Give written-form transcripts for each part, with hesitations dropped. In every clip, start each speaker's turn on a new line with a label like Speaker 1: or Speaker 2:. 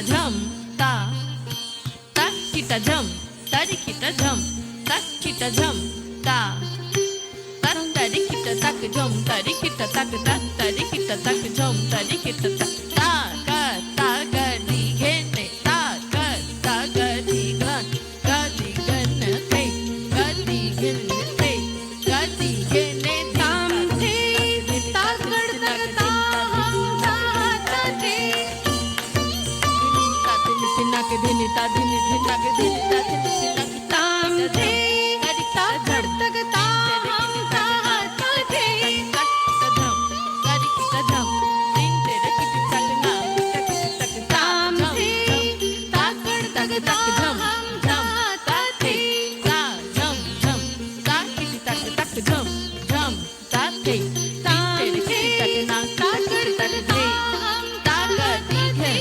Speaker 1: झम ता kita jam tadi kita jam tak kita jam ta tak tadi kita tak jam tadi kita tak tak tadi kita tak jam tadi kita tak ta ga di gene ta ga di gan hey ga di gene hey ga di gene tam the ta gad tak ta hum ta ta the सिन्ना के धीनी ता धीनी धिना के धीनी ता धीनी सिन्ना की ताम थे गड़ी ता गड़ तक ता हम ता ता थे कदम गड़ी की कदम दिन तेरे की तक ना तक ताम थे ता गड़ तक तक झम झम ता थे ता झम झम ता की तक झम झम ता थे तेरे की तक ना ता गड़ तक थे ता गड़ी है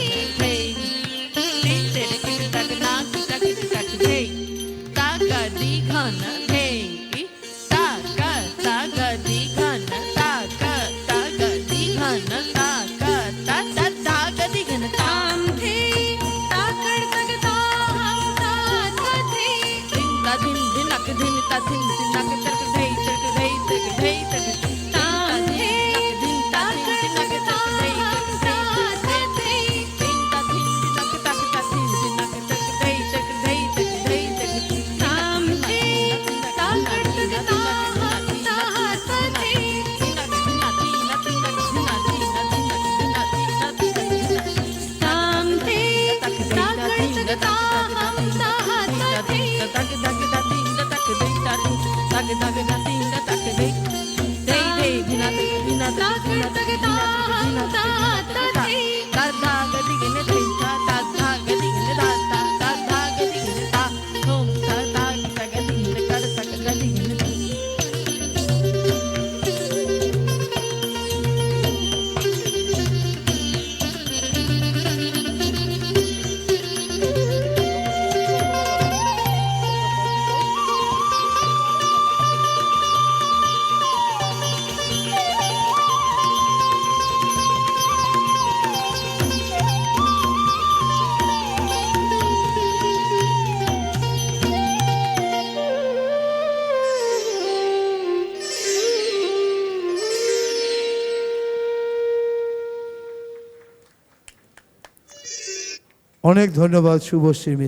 Speaker 2: অনেক ধন্যবাদ শুভশ্রী।